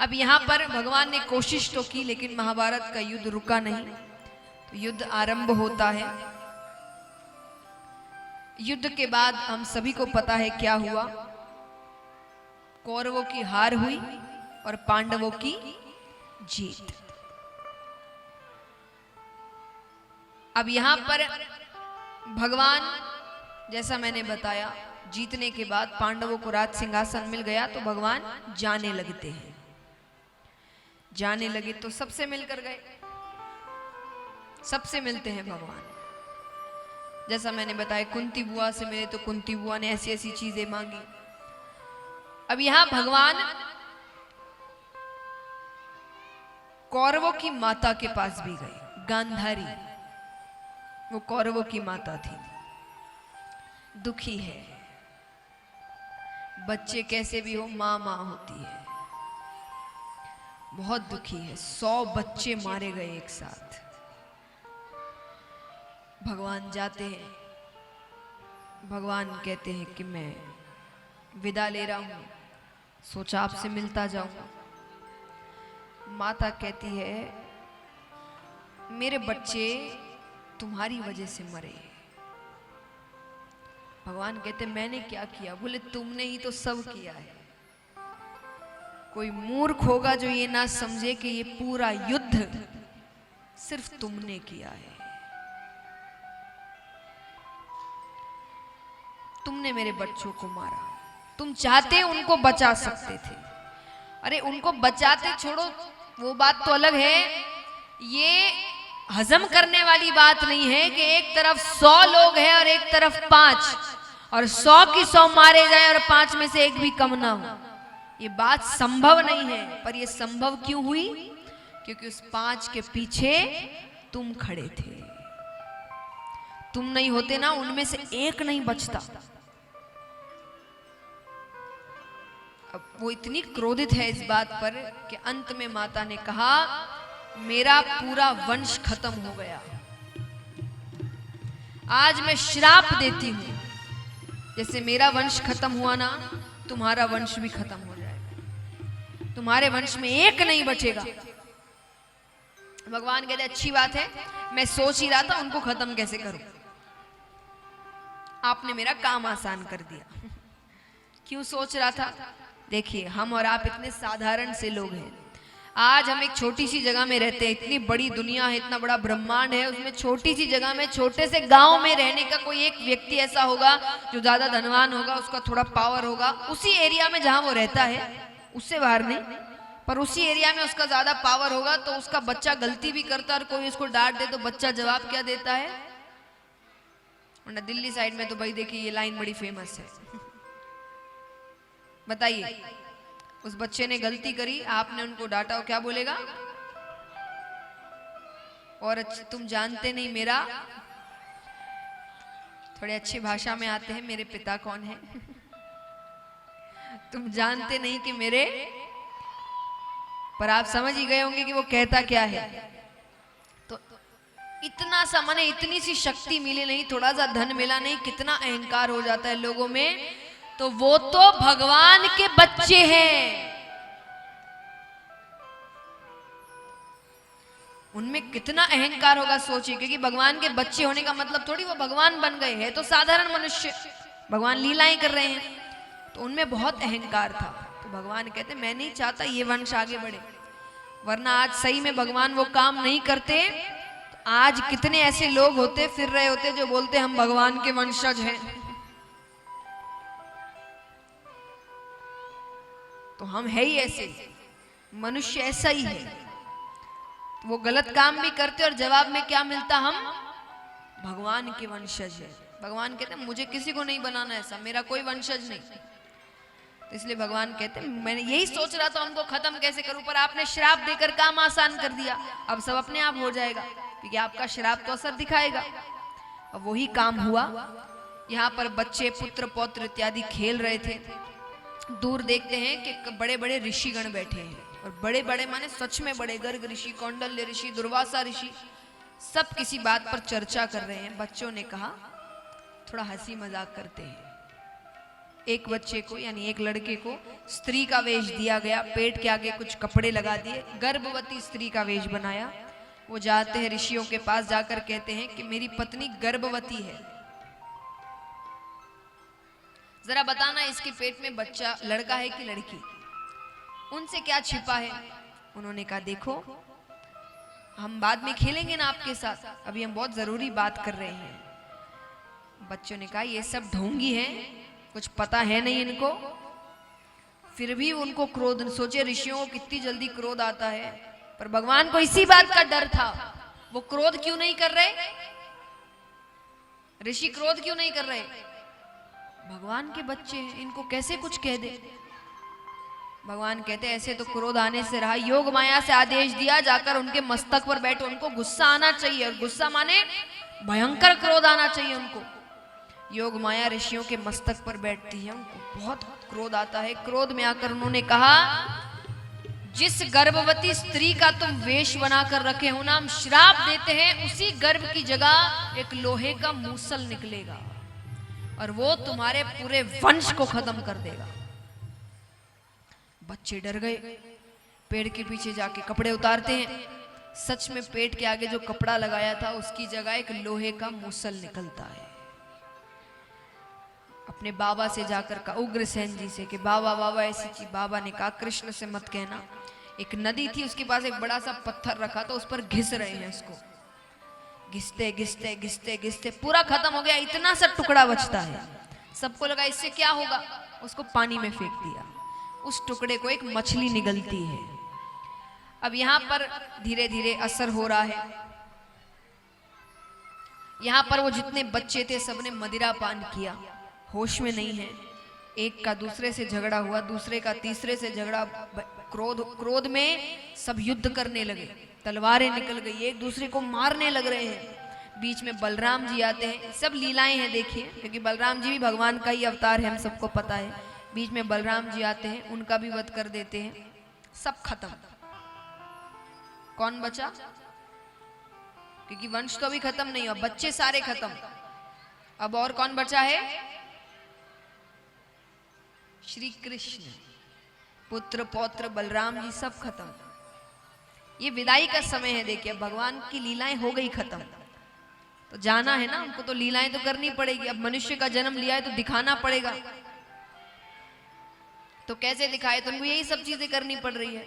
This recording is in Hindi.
अब यहाँ पर भगवान ने कोशिश तो की, लेकिन महाभारत का युद्ध रुका नहीं। तो युद्ध आरंभ होता है। युद्ध के बाद हम सभी को पता है क्या हुआ। कौरवों की हार हुई और पांडवों की जीत। अब यहां पर भगवान, जैसा मैंने बताया, जीतने के बाद पांडवों को राज सिंहासन मिल गया तो भगवान जाने लगते हैं। जाने लगे तो सबसे मिलकर गए, सबसे मिलते हैं भगवान। जैसा मैंने बताया, कुंती बुआ से मिले तो कुंती बुआ ने ऐसी ऐसी चीजें मांगी। अब यहां भगवान कौरवों की माता के पास भी गए। गांधारी, वो कौरवों की माता थी, दुखी है। बच्चे कैसे भी हो, मां मां होती है। बहुत दुखी है। 100 बच्चे मारे गए एक साथ। भगवान जाते हैं। भगवान कहते हैं कि मैं विदा ले रहा हूं, सोचा आपसे मिलता जाऊंगा। माता कहती है मेरे बच्चे तुम्हारी वजह से मरे। भगवान कहते मैंने क्या किया? बोले तुमने ही तो सब किया है। कोई मूर्ख होगा जो ये ना समझे कि ये पूरा युद्ध सिर्फ तुमने किया है। तुमने मेरे बच्चों को मारा। तुम चाहते उनको बचा सकते थे। अरे उनको बचाते छोड़ो, वो बात तो अलग है। ये हजम करने वाली बात नहीं है कि एक तरफ 100 लोग हैं और एक तरफ 5, और 100 की 100 मारे जाए और 5 में से एक भी कम ना हो। ये बात संभव नहीं है। पर ये संभव क्यों हुई? क्योंकि उस 5 के पीछे तुम खड़े थे। तुम नहीं होते ना, उनमें से एक नहीं बचता। अब वो इतनी क्रोधित है इस बात पर कि अंत में माता ने कहा मेरा पूरा वंश खत्म हो गया। आज मैं श्राप देती हूं, जैसे मेरा वंश खत्म हुआ ना, तुम्हारा वंश भी खत्म हो जाएगा। तुम्हारे वंश में एक नहीं बचेगा। भगवान कहते अच्छी बात है, मैं सोच ही रहा था उनको खत्म कैसे करूं। आपने मेरा काम आसान कर दिया। क्यों सोच रहा था? देखिए, हम और आप इतने साधारण से लोग हैं। आज हम एक छोटी सी जगह में रहते हैं। इतनी बड़ी दुनिया है, इतना बड़ा ब्रह्मांड है, उसमें छोटी सी जगह में, छोटे से गांव में रहने का कोई एक व्यक्ति ऐसा होगा जो ज्यादा धनवान होगा, उसका थोड़ा पावर होगा, उसी एरिया में जहां वो रहता है, उससे बाहर नहीं, पर उसी एरिया में उसका ज्यादा पावर होगा। तो उसका बच्चा गलती भी करता है और कोई उसको डांट दे तो बच्चा जवाब क्या देता है? वरना दिल्ली साइड में तो भाई देखिए ये लाइन बड़ी फेमस है। बताइए, उस बच्चे ने गलती करी, आपने उनको डांटा, वो क्या बोलेगा? और तुम जानते नहीं मेरा, थोड़े अच्छी भाषा में आते हैं, मेरे पिता कौन है? तुम जानते नहीं कि मेरे, पर आप समझ ही गए होंगे कि वो कहता क्या है। तो इतना सा माने इतनी सी शक्ति मिली नहीं, थोड़ा सा धन मिला नहीं, कितना अहंकार हो जाता है लोगों में। तो वो तो भगवान के बच्चे हैं, उनमें कितना अहंकार होगा सोचिए। क्योंकि भगवान के बच्चे होने का मतलब थोड़ी वो भगवान बन गए हैं, तो साधारण मनुष्य, भगवान लीलाएं कर रहे हैं, तो उनमें बहुत अहंकार था। तो भगवान कहते मैं नहीं चाहता ये वंश आगे बढ़े, वरना आज सही में भगवान वो काम नहीं करते तो आज कितने ऐसे लोग होते, फिर रहे होते जो बोलते हम भगवान के वंशज हैं। तो हम है ही ऐसे, मनुष्य ऐसा ही है। वो गलत काम भी करते और जवाब में क्या मिलता? हम भगवान के वंशज है। भगवान कहते हैं मुझे किसी को नहीं बनाना ऐसा, मेरा कोई वंशज नहीं। तो इसलिए भगवान कहते हैं मैंने यही सोच रहा था उनको खत्म कैसे करूं, पर आपने श्राप देकर काम आसान कर दिया। अब सब अपने आप हो जाएगा, क्योंकि आपका श्राप तो असर दिखाएगा। अब वही काम हुआ। यहाँ पर बच्चे, पुत्र पौत्र इत्यादि खेल रहे थे। दूर देखते हैं कि बड़े बड़े ऋषिगण बैठे हैं, और बड़े बड़े माने सच में बड़े, गर्ग ऋषि, कौंडल्य ऋषि, दुर्वासा ऋषि, सब किसी बात पर चर्चा कर रहे हैं। बच्चों ने कहा थोड़ा हंसी मजाक करते हैं। एक बच्चे को यानी एक लड़के को स्त्री का वेश दिया गया, पेट के आगे कुछ कपड़े लगा दिए, गर्भवती स्त्री का वेश बनाया। वो जाते हैं ऋषियों के पास, जाकर कहते हैं कि मेरी पत्नी गर्भवती है, जरा बताना इसके पेट में बच्चा लड़का है कि लड़की, उनसे क्या छिपा है। उन्होंने कहा देखो हम बाद में खेलेंगे ना आपके साथ, अभी हम बहुत जरूरी बात कर रहे हैं। बच्चों ने कहा ये सब ढोंगी हैं, कुछ पता है नहीं इनको। फिर भी उनको क्रोध, सोचे ऋषियों को कितनी जल्दी क्रोध आता है, पर भगवान को इसी बात का डर था। वो क्रोध क्यों नहीं कर रहे, ऋषि क्रोध क्यों नहीं कर रहे, भगवान के बच्चे हैं, इनको कैसे कुछ कह दे। भगवान कहते ऐसे तो क्रोध आने से रहा, योग माया से आदेश दिया जाकर उनके मस्तक पर बैठो, उनको गुस्सा आना चाहिए, और गुस्सा माने भयंकर क्रोध आना चाहिए उनको। योग माया ऋषियों के मस्तक पर बैठती है, उनको बहुत क्रोध आता है। क्रोध में आकर उन्होंने कहा जिस गर्भवती स्त्री का तुम वेश बनाकर रखे हो ना, हम श्राप देते हैं उसी गर्भ की जगह एक लोहे का मूसल निकलेगा और वो तुम्हारे पूरे वंश को खत्म कर देगा। बच्चे डर गए, पेड़ के पीछे जाके कपड़े उतारते हैं, सच में पेट के आगे जो कपड़ा लगाया था उसकी जगह एक लोहे का मूसल निकलता है। अपने बाबा से जाकर कहा, उग्रसेन जी से, कि बाबा बाबा ऐसी चीज। बाबा ने कहा कृष्ण से मत कहना। एक नदी थी, उसके पास एक बड़ा सा पत्थर रखा था, उस पर घिस रहे हैं उसको, घिसते घिसते घिसते घिसते पूरा खत्म हो गया, इतना सा टुकड़ा बचता है। सबको लगा इससे क्या होगा, उसको पानी में फेंक दिया, उस टुकड़े को एक मछली निगलती है। अब यहां पर धीरे धीरे असर हो रहा है। यहां पर वो जितने बच्चे थे सबने मदिरा पान किया, होश में नहीं है। एक का दूसरे से झगड़ा हुआ, दूसरे का तीसरे से झगड़ा, क्रोध में सब युद्ध करने लगे, तलवारें निकल गई, एक दूसरे को मारने लग रहे हैं। बीच में बलराम जी आते हैं, सब लीलाएं हैं देखिए, क्योंकि बलराम जी भी भगवान का ही अवतार है, हम सबको पता है। बीच में बलराम जी आते हैं, उनका भी वध कर देते हैं, सब खत्म। कौन बचा, क्योंकि वंश तो अभी खत्म नहीं हुआ, बच्चे सारे खत्म। अब और कौन बचा है, श्री कृष्ण, पुत्र पौत्र बलराम जी सब खत्म। ये विदाई का समय है, देखिए भगवान की लीलाएं हो गई खत्म, तो जाना है ना उनको, तो लीलाएं तो करनी पड़ेगी। अब मनुष्य का जन्म लिया है तो दिखाना पड़ेगा, तो कैसे दिखाए, तो उनको यही सब चीजें करनी पड़ रही है।